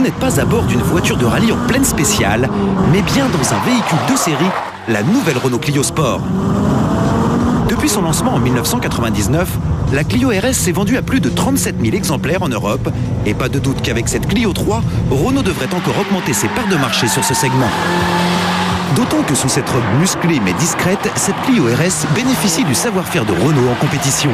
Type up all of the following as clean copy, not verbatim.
n'êtes pas à bord d'une voiture de rallye en pleine spéciale, mais bien dans un véhicule de série, la nouvelle Renault Clio Sport. Depuis son lancement en 1999, la Clio RS s'est vendue à plus de 37 000 exemplaires en Europe, et pas de doute qu'avec cette Clio 3, Renault devrait encore augmenter ses parts de marché sur ce segment. D'autant que sous cette robe musclée mais discrète, cette Clio RS bénéficie du savoir-faire de Renault en compétition.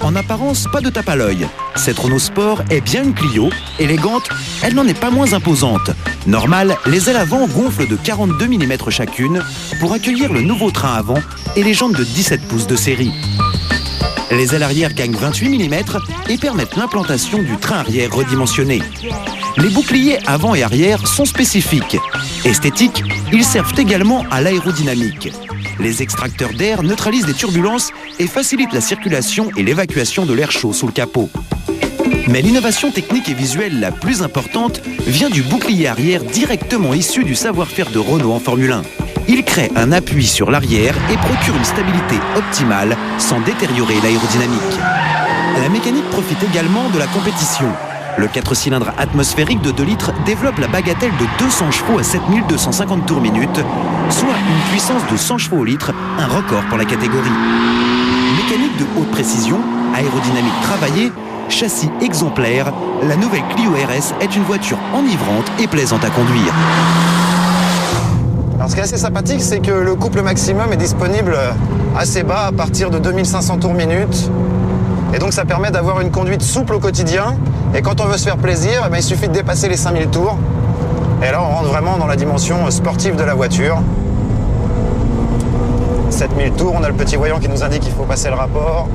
En apparence, pas de tape à l'œil. Cette Renault Sport est bien une Clio, élégante, elle n'en est pas moins imposante. Normale, les ailes avant gonflent de 42 mm chacune pour accueillir le nouveau train avant et les jantes de 17 pouces de série. Les ailes arrière gagnent 28 mm et permettent l'implantation du train arrière redimensionné. Les boucliers avant et arrière sont spécifiques. Esthétiques, ils servent également à l'aérodynamique. Les extracteurs d'air neutralisent les turbulences et facilitent la circulation et l'évacuation de l'air chaud sous le capot. Mais l'innovation technique et visuelle la plus importante vient du bouclier arrière directement issu du savoir-faire de Renault en Formule 1. Il crée un appui sur l'arrière et procure une stabilité optimale sans détériorer l'aérodynamique. La mécanique profite également de la compétition. Le 4 cylindres atmosphérique de 2 litres développe la bagatelle de 200 chevaux à 7250 tours minute, soit une puissance de 100 chevaux au litre, un record pour la catégorie. Mécanique de haute précision, aérodynamique travaillée, châssis exemplaire, la nouvelle Clio RS est une voiture enivrante et plaisante à conduire. Alors, ce qui est assez sympathique, c'est que le couple maximum est disponible assez bas à partir de 2500 tours minute. Et donc ça permet d'avoir une conduite souple au quotidien. Et quand on veut se faire plaisir, il suffit de dépasser les 5000 tours. Et là, on rentre vraiment dans la dimension sportive de la voiture. 7000 tours, on a le petit voyant qui nous indique qu'il faut passer le rapport.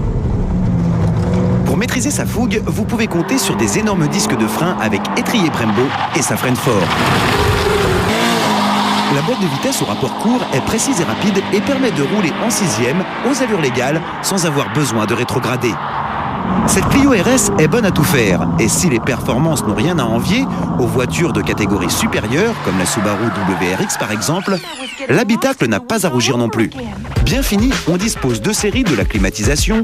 Pour maîtriser sa fougue, vous pouvez compter sur des énormes disques de frein avec étrier Brembo et ça freine fort. La boîte de vitesse au rapport court est précise et rapide et permet de rouler en 6e aux allures légales sans avoir besoin de rétrograder. Cette Clio RS est bonne à tout faire et si les performances n'ont rien à envier aux voitures de catégorie supérieure comme la Subaru WRX par exemple, l'habitacle n'a pas à rougir non plus. Bien fini, on dispose de série de la climatisation,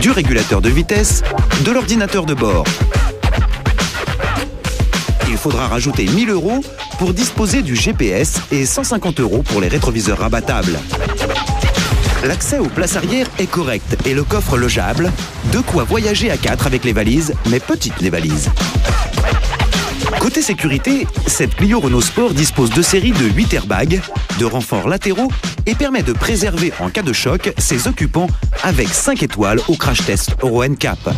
du régulateur de vitesse, de l'ordinateur de bord. Il faudra rajouter 1000 € pour disposer du GPS et 150 € pour les rétroviseurs rabattables. L'accès aux places arrière est correct et le coffre logeable. De quoi voyager à 4 avec les valises, mais petites les valises. Côté sécurité, cette Clio Renault Sport dispose de séries de 8 airbags, de renforts latéraux et permet de préserver en cas de choc ses occupants avec 5 étoiles au crash test Euro NCAP.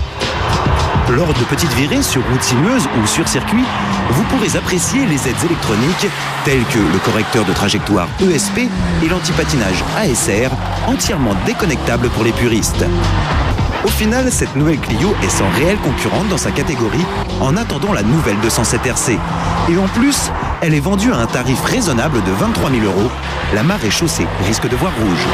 Lors de petites virées sur route sinueuse ou sur circuit, vous pourrez apprécier les aides électroniques telles que le correcteur de trajectoire ESP et l'antipatinage ASR, entièrement déconnectable pour les puristes. Au final, cette nouvelle Clio est sans réelle concurrente dans sa catégorie en attendant la nouvelle 207 RC. Et en plus, elle est vendue à un tarif raisonnable de 23 000 €. La marée chaussée risque de voir rouge.